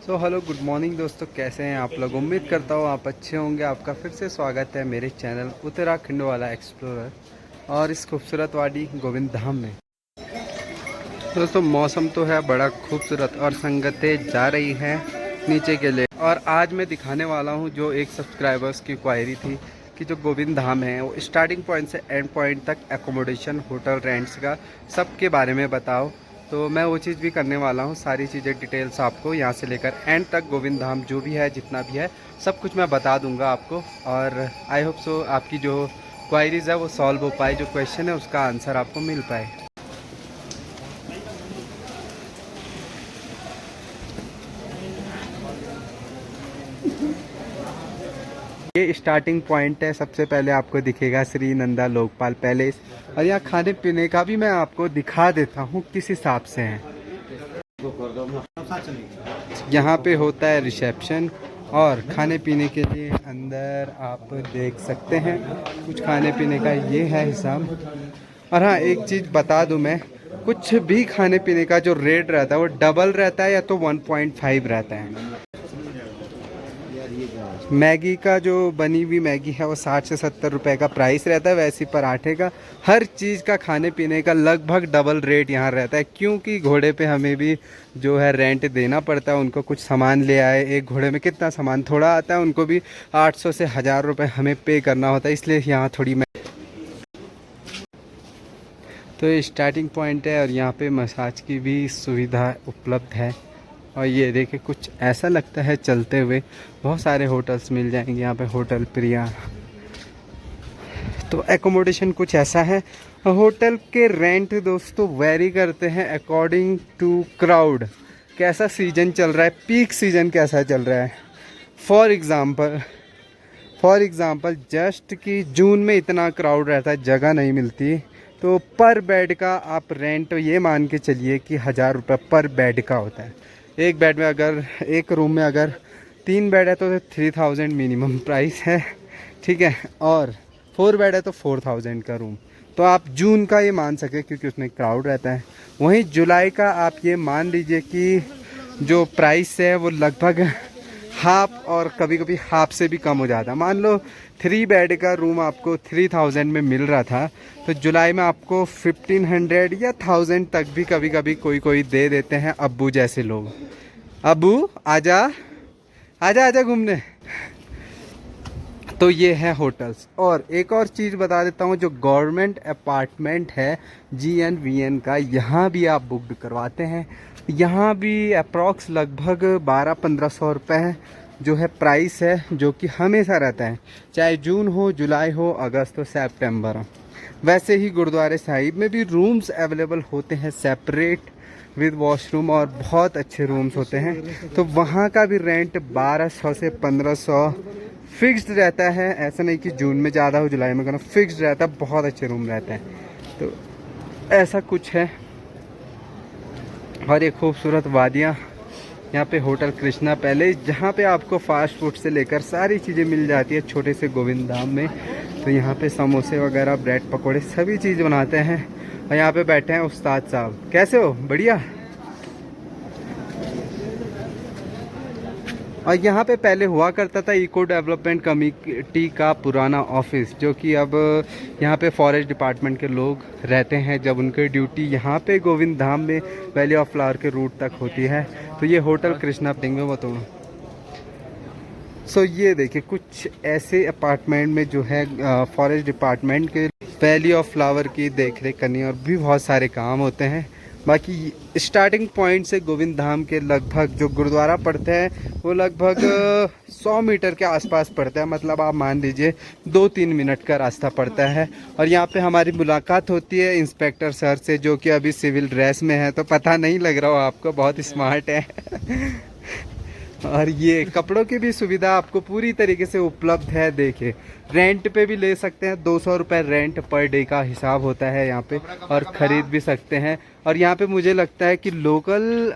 Hello good morning दोस्तों, कैसे हैं आप लोग। उम्मीद करता हूँ आप अच्छे होंगे। आपका फिर से स्वागत है मेरे चैनल उत्तराखंड वाला एक्सप्लोरर और इस खूबसूरत वादी गोविंद धाम में। दोस्तों मौसम तो है बड़ा खूबसूरत और संगतें जा रही हैं नीचे के लिए। और आज मैं दिखाने वाला हूँ जो एक सब्सक्राइबर्स की क्वायरी थी कि जो गोविंद धाम है वो स्टार्टिंग पॉइंट से एंड पॉइंट तक एकोमोडेशन, होटल, रेंट्स का सब के बारे में बताओ। तो मैं वो चीज़ भी करने वाला हूँ। सारी चीज़ें डिटेल्स आपको यहाँ से लेकर एंड तक गोविंद धाम जो भी है, जितना भी है, सब कुछ मैं बता दूंगा आपको। और आई होप सो आपकी जो क्वायरीज़ है वो सॉल्व हो पाए, जो क्वेश्चन है उसका आंसर आपको मिल पाए। ये स्टार्टिंग पॉइंट है। सबसे पहले आपको दिखेगा श्री नंदा लोकपाल पैलेस। और यहाँ खाने पीने का भी मैं आपको दिखा देता हूँ किस हिसाब से है। यहाँ पे होता है रिसेप्शन और खाने पीने के लिए अंदर आप देख सकते हैं कुछ खाने पीने का ये है हिसाब। और हाँ, एक चीज़ बता दूँ मैं, कुछ भी खाने पीने का जो रेट रहता है वो डबल रहता है या तो 1.5 रहता है। मैगी का जो बनी हुई मैगी है वो 60 से 70 रुपए का प्राइस रहता है। वैसे पराठे का, हर चीज़ का, खाने पीने का लगभग डबल रेट यहाँ रहता है। क्योंकि घोड़े पे हमें भी जो है रेंट देना पड़ता है। उनको कुछ सामान ले आए, एक घोड़े में कितना सामान थोड़ा आता है, उनको भी 800 से 1000 रुपये हमें पे करना होता है। इसलिए यहाँ थोड़ी तो ये स्टार्टिंग पॉइंट है। और यहाँ पे मसाज की भी सुविधा उपलब्ध है। और ये देखिए कुछ ऐसा लगता है चलते हुए बहुत सारे होटल्स मिल जाएंगे यहाँ पे। होटल प्रिया। तो एकोमोडेशन कुछ ऐसा है। होटल के रेंट दोस्तों वेरी करते हैं अकॉर्डिंग टू क्राउड। कैसा सीज़न चल रहा है, पीक सीज़न कैसा चल रहा है। फॉर एग्ज़ाम्पल जस्ट कि जून में इतना क्राउड रहता है, जगह नहीं मिलती। तो पर बेड का आप रेंट ये मान के चलिए कि 1000 रुपये पर बेड का होता है। एक बेड में अगर, एक रूम में अगर 3 बेड है तो 3000 मिनिमम प्राइस है, ठीक है। और 4 बेड है तो 4000 का रूम। तो आप जून का ये मान सके क्योंकि उसमें क्राउड रहता है। वहीं जुलाई का आप ये मान लीजिए कि जो प्राइस है वो लगभग हाफ, और कभी कभी हाफ से भी कम हो जाता है। मान लो 3 बेड का रूम आपको 3000 में मिल रहा था, तो जुलाई में आपको 1500 या 1000 तक भी कभी कभी कोई कोई दे देते हैं। अब्बू जैसे लोग, अब्बू आजा आजा आजा घूमने। तो ये है होटल्स। और एक और चीज़ बता देता हूँ, जो गवर्नमेंट अपार्टमेंट है GNVN का, यहाँ भी आप बुक करवाते हैं। यहाँ भी अप्रॉक्स लगभग 1200-1500 रुपये जो है प्राइस है, जो कि हमेशा रहता है, चाहे जून हो, जुलाई हो, अगस्त हो, सितंबर हो। वैसे ही गुरुद्वारे साहिब में भी रूम्स अवेलेबल होते हैं सेपरेट विद वॉशरूम, और बहुत अच्छे रूम्स होते हैं। तो वहाँ का भी रेंट 1200 से 1500 फिक्स्ड रहता है। ऐसा नहीं कि जून में ज़्यादा हो, जुलाई में कम, फिक्स्ड रहता है। बहुत अच्छे रूम रहते हैं। तो ऐसा कुछ है। और ये खूबसूरत वादियाँ, यहाँ पे होटल कृष्णा पैलेस, जहाँ पे आपको फास्ट फूड से लेकर सारी चीज़ें मिल जाती है छोटे से गोविंद धाम में। तो यहाँ पे समोसे वगैरह, ब्रेड पकोड़े, सभी चीज़ बनाते हैं। और यहाँ पे बैठे हैं उस्ताद साहब। कैसे हो? बढ़िया। और यहाँ पे पहले हुआ करता था इको डेवलपमेंट कमेटी का पुराना ऑफिस, जो कि अब यहाँ पे फॉरेस्ट डिपार्टमेंट के लोग रहते हैं। जब उनकी ड्यूटी यहाँ पे गोविंद धाम में वैली ऑफ फ्लावर के रूट तक होती है। तो ये होटल कृष्णा पिंग में बताऊँ। सो ये देखिए कुछ ऐसे अपार्टमेंट में जो है फॉरेस्ट डिपार्टमेंट के वैली ऑफ फ्लावर की देख रेख करनी और भी बहुत सारे काम होते हैं। बाकी स्टार्टिंग पॉइंट से गोविंद धाम के लगभग जो गुरुद्वारा पड़ते हैं वो लगभग 100 मीटर के आसपास पड़ता है। मतलब आप मान लीजिए 2-3 मिनट का रास्ता पड़ता है। और यहाँ पे हमारी मुलाकात होती है इंस्पेक्टर सर से, जो कि अभी सिविल ड्रेस में है, तो पता नहीं लग रहा हो आपको, बहुत स्मार्ट है। और ये कपड़ों की भी सुविधा आपको पूरी तरीके से उपलब्ध है। देखिए रेंट पे भी ले सकते हैं, 200 रुपये रेंट पर डे का हिसाब होता है यहाँ पे, और ख़रीद भी सकते हैं। और यहाँ पे मुझे लगता है कि लोकल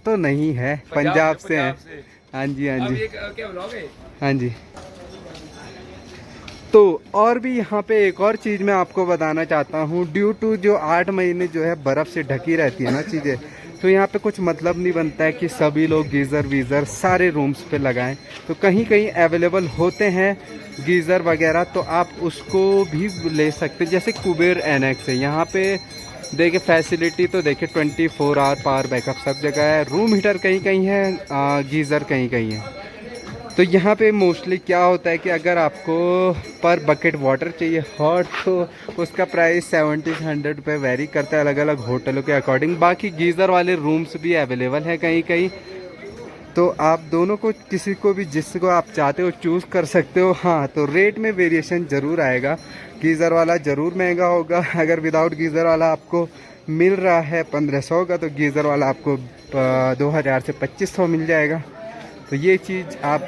तो नहीं है, पंजाब से है। हाँ जी, हाँ जी, हाँ जी। तो और भी यहाँ पे एक और चीज़ मैं आपको बताना चाहता हूँ। ड्यू टू जो 8 महीने जो है बर्फ़ से ढकी रहती है ना चीज़ें, तो यहाँ पे कुछ मतलब नहीं बनता है कि सभी लोग गीज़र वीज़र सारे रूम्स पे लगाएं। तो कहीं कहीं अवेलेबल होते हैं गीज़र वगैरह, तो आप उसको भी ले सकते हैं। जैसे कुबेर एनेक्स है, यहाँ पे देखिए फैसिलिटी तो देखिए 24 आवर पावर बैकअप सब जगह है। रूम हीटर कहीं कहीं है, गीज़र कहीं कहीं है। तो यहाँ पे मोस्टली क्या होता है कि अगर आपको पर बकेट वाटर चाहिए हॉट, तो उसका प्राइस 70-100 रुपये वेरी करता है अलग अलग होटलों के अकॉर्डिंग। बाकी गीज़र वाले रूम्स भी अवेलेबल है कहीं कहीं, तो आप दोनों को किसी को भी जिसको आप चाहते हो चूज़ कर सकते हो। हाँ, तो रेट में वेरिएशन ज़रूर आएगा। गीज़र वाला ज़रूर महंगा होगा। अगर विदाउट गीज़र वाला आपको मिल रहा है 1500 का, तो गीज़र वाला आपको 2000 से 2500 मिल जाएगा। तो ये चीज़ आप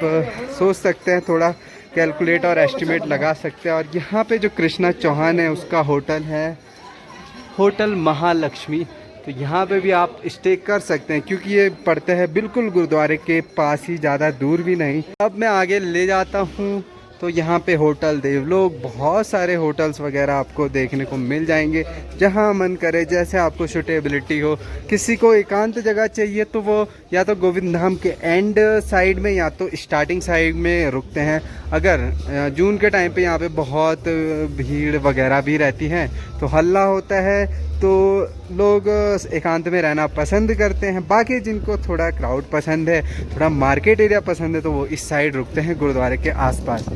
सोच सकते हैं, थोड़ा कैलकुलेट और एस्टिमेट लगा सकते हैं। और यहाँ पे जो कृष्णा चौहान है उसका होटल है होटल महालक्ष्मी, तो यहाँ पे भी आप स्टे कर सकते हैं क्योंकि ये पड़ते हैं बिल्कुल गुरुद्वारे के पास ही, ज़्यादा दूर भी नहीं। अब मैं आगे ले जाता हूँ, तो यहाँ पे होटल देवलोक, बहुत सारे होटल्स वगैरह आपको देखने को मिल जाएंगे जहाँ मन करे, जैसे आपको सूटेबिलिटी हो। किसी को एकांत जगह चाहिए तो वो या तो गोविंद धाम के एंड साइड में या तो स्टार्टिंग साइड में रुकते हैं। अगर जून के टाइम पे यहाँ पे बहुत भीड़ वगैरह भी रहती है, तो हल्ला होता है, तो लोग एकांत में रहना पसंद करते हैं। बाकी जिनको थोड़ा क्राउड पसंद है, थोड़ा मार्केट एरिया पसंद है, तो वो इस साइड रुकते हैं गुरुद्वारे के आसपास।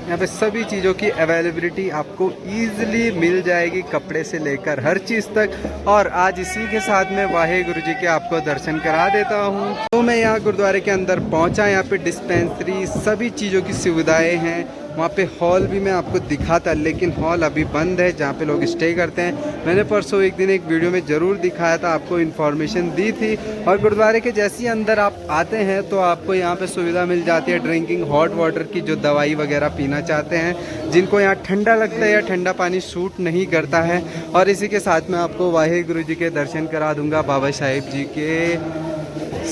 यहाँ पे सभी चीज़ों की अवेलेबिलिटी आपको ईजिली मिल जाएगी, कपड़े से लेकर हर चीज़ तक। और आज इसी के साथ में वाहे गुरु जी के आपको दर्शन करा देता हूँ। तो मैं यहाँ गुरुद्वारे के अंदर पहुँचा, यहाँ पे डिस्पेंसरी सभी चीज़ों की सुविधाएं हैं। वहाँ पे हॉल भी मैं आपको दिखाता, लेकिन हॉल अभी बंद है जहाँ पे लोग स्टे करते हैं। मैंने परसों एक दिन एक वीडियो में ज़रूर दिखाया था, आपको इन्फॉर्मेशन दी थी। और गुरुद्वारे के जैसे ही अंदर आप आते हैं तो आपको यहाँ पे सुविधा मिल जाती है ड्रिंकिंग हॉट वाटर की, जो दवाई वगैरह पीना चाहते हैं, जिनको यहाँ ठंडा लगता है या ठंडा पानी सूट नहीं करता है। और इसी के साथ में आपको वाहे गुरु जी के दर्शन करा दूँगा, बाबा साहेब जी के।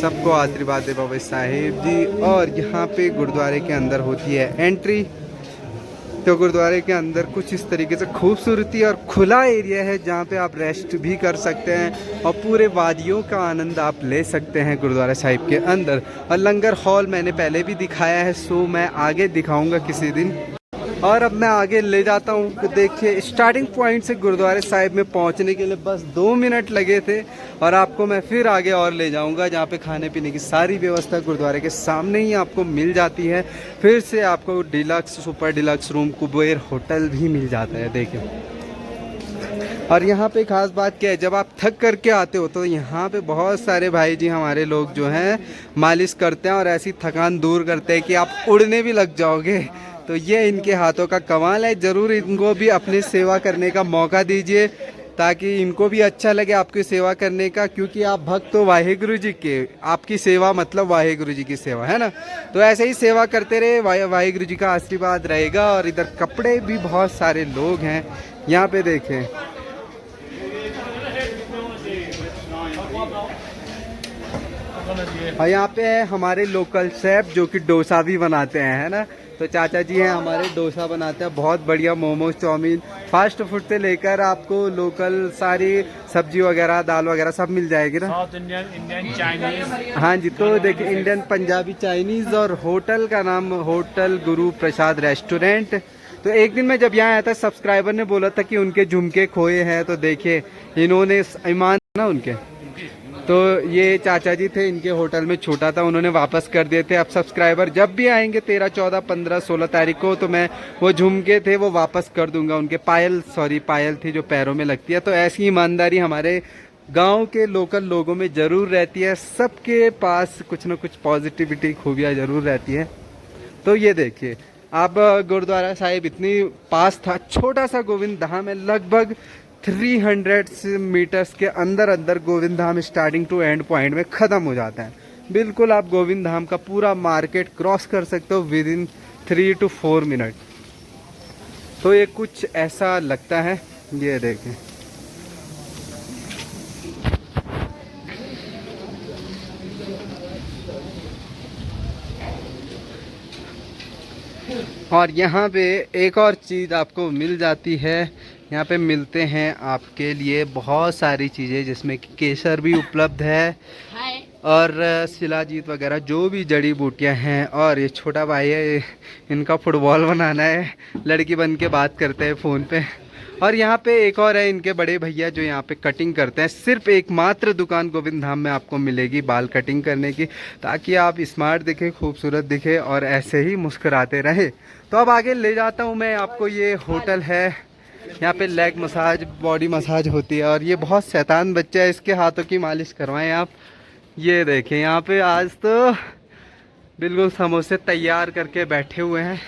सबको आशीर्वाद दे बाबा साहेब जी। और यहाँ पे गुरुद्वारे के अंदर होती है एंट्री। तो गुरुद्वारे के अंदर कुछ इस तरीके से खूबसूरती और खुला एरिया है जहाँ पे आप रेस्ट भी कर सकते हैं और पूरे वादियों का आनंद आप ले सकते हैं गुरुद्वारा साहिब के अंदर। और लंगर हॉल मैंने पहले भी दिखाया है, सो मैं आगे दिखाऊंगा किसी दिन। और अब मैं आगे ले जाता हूँ। तो देखिए स्टार्टिंग पॉइंट से गुरुद्वारे साहिब में पहुँचने के लिए बस 2 मिनट लगे थे, और आपको मैं फिर आगे और ले जाऊँगा जहाँ पे खाने पीने की सारी व्यवस्था गुरुद्वारे के सामने ही आपको मिल जाती है। फिर से आपको deluxe super deluxe room Kuber hotel भी मिल जाता है, देखिए। और यहाँ पे खास बात क्या है, जब आप थक करके आते हो तो यहाँ पे बहुत सारे भाई जी हमारे लोग जो हैं मालिश करते हैं और ऐसी थकान दूर करते हैं कि आप उड़ने भी लग जाओगे। तो ये इनके हाथों का कमाल है। ज़रूर इनको भी अपनी सेवा करने का मौका दीजिए ताकि इनको भी अच्छा लगे आपकी सेवा करने का, क्योंकि आप भक्त हो वाहेगुरु जी के, आपकी सेवा मतलब वाहेगुरु जी की सेवा है ना। तो ऐसे ही सेवा करते रहे, वाहेगुरु जी का आशीर्वाद रहेगा। और इधर कपड़े भी बहुत सारे लोग हैं यहाँ पे, देखें। और यहाँ पे है हमारे लोकल शेफ जो कि डोसा भी बनाते हैं, है ना। तो चाचा जी हैं हमारे, डोसा बनाते हैं, बहुत बढ़िया। मोमोज, चाउमीन, फास्ट फूड से लेकर आपको लोकल सारी सब्जी वगैरह, दाल वगैरह सब मिल जाएगी ना। South Indian Chinese. हाँ जी, तो देखिए इंडियन, पंजाबी, चाइनीज। और होटल का नाम होटल गुरु प्रसाद रेस्टोरेंट। तो एक दिन मैं जब यहाँ आया था, सब्सक्राइबर ने बोला था कि उनके झुमके खोए हैं, तो देखिए इन्होंने ईमान ना उनके, तो ये चाचा जी थे, इनके होटल में छूटा था, उन्होंने वापस कर दिए थे। अब सब्सक्राइबर जब भी आएंगे 13, 14, 15, 16 तारीख को, तो मैं वो झुमके थे वो वापस कर दूंगा। उनके पायल थी जो पैरों में लगती है। तो ऐसी ईमानदारी हमारे गांव के लोकल लोगों में ज़रूर रहती है। सबके पास कुछ ना कुछ पॉजिटिविटी खूबियाँ ज़रूर रहती है। तो ये देखिए, अब गुरुद्वारा साहिब इतनी पास था, छोटा सा गोविंद धाम है, लगभग 300 मीटर्स के अंदर अंदर Govind Dham starting to and point में ख़त्म हो जाता है। बिल्कुल आप गोविंद धाम का पूरा मार्केट क्रॉस कर सकते हो विद इन 3 to 4 मिनट। तो ये कुछ ऐसा लगता है, ये देखें। और यहाँ पे एक और चीज़ आपको मिल जाती है यहाँ पे मिलते हैं आपके लिए बहुत सारी चीज़ें, जिसमें कि केसर भी उपलब्ध है और शिलाजीत वगैरह जो भी जड़ी बूटियाँ हैं। और ये छोटा भाई है, इनका फुटबॉल बनाना है, लड़की बन के बात करते हैं फ़ोन पे। और यहाँ पे एक और है इनके बड़े भैया जो यहाँ पे कटिंग करते हैं। सिर्फ एकमात्र दुकान गोविंद धाम में आपको मिलेगी बाल कटिंग करने की, ताकि आप स्मार्ट दिखे, खूबसूरत दिखे और ऐसे ही मुस्कुराते रहे। तो अब आगे ले जाता हूँ मैं आपको। ये होटल है, यहाँ पे लेग मसाज, बॉडी मसाज होती है। और ये बहुत शैतान बच्चा है, इसके हाथों की मालिश करवाएं आप। ये देखें यहाँ पे आज तो बिल्कुल समोसे तैयार करके बैठे हुए हैं।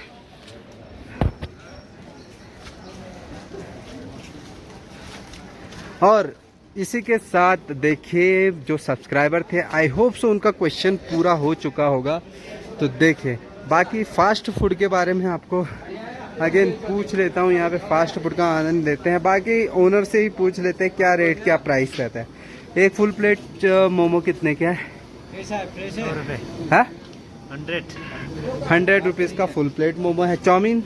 और इसी के साथ देखिए जो सब्सक्राइबर थे, आई होप सो उनका क्वेश्चन पूरा हो चुका होगा। तो देखिए बाकी फास्ट फूड के बारे में आपको अगेन पूछ लेता हूँ। यहाँ पे फास्ट फूड का आनंद लेते हैं। बाकी ओनर से ही पूछ लेते हैं क्या रेट, क्या प्राइस रहता है। एक फुल प्लेट मोमो कितने का है? 100 रुपीज़ का फुल प्लेट मोमो है। चाउमीन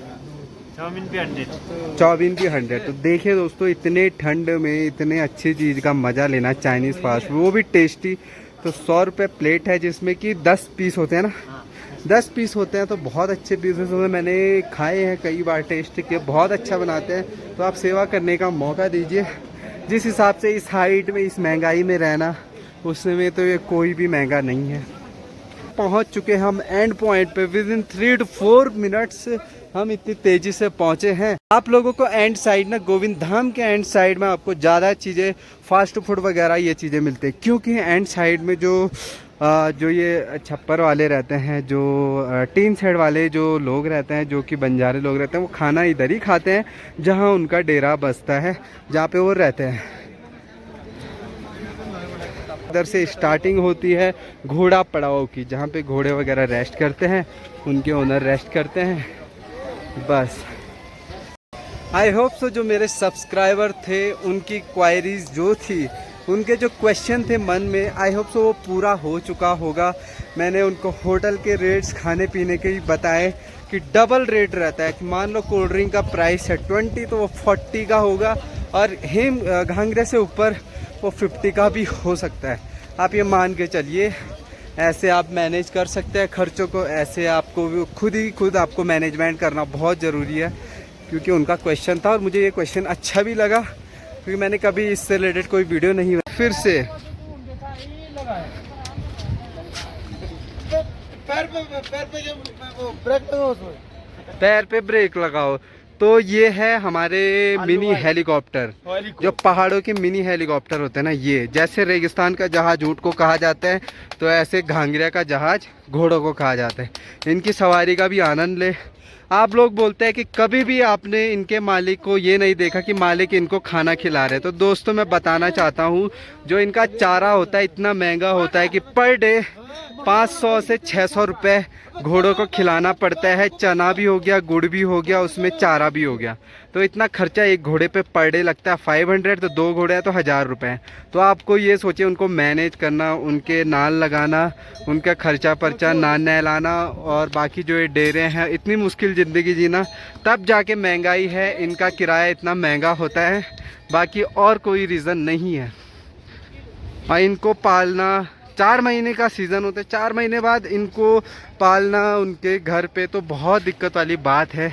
भी 100। तो देखिए दोस्तों, इतने ठंड में इतने अच्छी चीज़ का मज़ा लेना, चाइनीज़ फास्ट फूड, वो भी टेस्टी। तो 100 रुपये प्लेट है, जिसमें कि 10 पीस होते हैं ना। 10 पीस होते हैं तो बहुत अच्छे पीसेस होते हैं। मैंने खाए हैं कई बार, टेस्ट किए, बहुत अच्छा बनाते हैं। तो आप सेवा करने का मौका दीजिए। जिस हिसाब से इस हाइट में, इस महंगाई में रहना, उसमें तो ये कोई भी महंगा नहीं है। पहुंच चुके हम एंड पॉइंट पे। विद इन 3 to 4 मिनट्स हम इतनी तेज़ी से पहुंचे हैं। आप लोगों को एंड साइड ना, गोविंद धाम के एंड साइड में आपको ज़्यादा चीज़ें, फास्ट फूड वगैरह ये चीज़ें मिलती है। क्योंकि एंड साइड में जो ये छप्पर वाले रहते हैं, जो टीन शेड वाले जो लोग रहते हैं, जो कि बंजारे लोग रहते हैं, वो खाना इधर ही खाते हैं जहाँ उनका डेरा बसता है, जहाँ पे वो रहते हैं। इधर से स्टार्टिंग होती है घोड़ा पड़ाव की, जहाँ पे घोड़े वगैरह रेस्ट करते हैं, उनके ओनर रेस्ट करते हैं। बस आई होप सो जो मेरे सब्सक्राइबर थे, उनकी क्वायरीज जो थी, उनके जो क्वेश्चन थे मन में, आई होप सो वो पूरा हो चुका होगा। मैंने उनको होटल के रेट्स, खाने पीने के ही बताए कि डबल रेट रहता है। कि मान लो कोल्ड ड्रिंक का प्राइस है 20, तो वो 40 का होगा। और हिम घाघरे से ऊपर वो 50 का भी हो सकता है। आप ये मान के चलिए, ऐसे आप मैनेज कर सकते हैं खर्चों को। ऐसे आपको खुद आपको मैनेजमेंट करना बहुत ज़रूरी है। क्योंकि उनका क्वेश्चन था और मुझे ये क्वेश्चन अच्छा भी लगा, क्योंकि मैंने कभी इससे रिलेटेड कोई वीडियो नहीं। फिर से पैर पे ब्रेक लगाओ। तो ये है हमारे मिनी हेलीकॉप्टर, जो पहाड़ों के मिनी हेलीकॉप्टर होते हैं ना। ये जैसे रेगिस्तान का जहाज ऊँट को कहा जाता है, तो ऐसे घाघरा का जहाज घोड़ों को कहा जाता है। इनकी सवारी का भी आनंद ले। आप लोग बोलते हैं कि कभी भी आपने इनके मालिक को ये नहीं देखा कि मालिक इनको खाना खिला रहे। तो दोस्तों मैं बताना चाहता हूँ, जो इनका चारा होता है इतना महंगा होता है कि पर डे 500 से 600 रुपये घोड़ों को खिलाना पड़ता है। चना भी हो गया, गुड़ भी हो गया, उसमें चारा भी हो गया। तो इतना खर्चा एक घोड़े पे पर डे लगता है 500। तो 2 घोड़े हैं तो 1000 रुपये। तो आपको ये सोचिए, उनको मैनेज करना, उनके नाल लगाना, उनका खर्चा पर्चा, नान नहलाना, और बाकी जो ये डेरे हैं, इतनी मुश्किल ज़िंदगी जीना, तब जाके महंगाई है। इनका किराया इतना महंगा होता है, बाकी और कोई रीज़न नहीं है। और इनको पालना, 4 महीने का सीज़न होता है, 4 महीने बाद इनको पालना उनके घर पे, तो बहुत दिक्कत वाली बात है।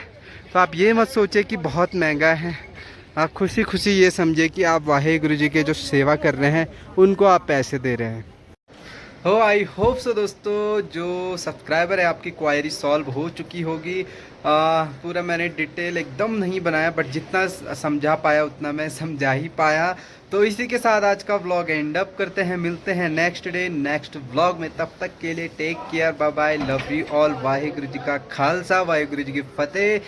तो आप ये मत सोचे कि बहुत महंगा है। आप खुशी खुशी ये समझे कि आप वाहेगुरु जी के जो सेवा कर रहे हैं, उनको आप पैसे दे रहे हैं। हो आई होप सो दोस्तों, जो सब्सक्राइबर है आपकी क्वायरी सॉल्व हो चुकी होगी। पूरा मैंने डिटेल एकदम नहीं बनाया, बट जितना समझा पाया उतना मैं समझा ही पाया। तो इसी के साथ आज का व्लॉग एंड अप करते हैं। मिलते हैं नेक्स्ट डे नेक्स्ट व्लॉग में। तब तक के लिए take care, bye bye, love you all. Waheguru ji का खालसा, वाहेगुरु जी की फतेह।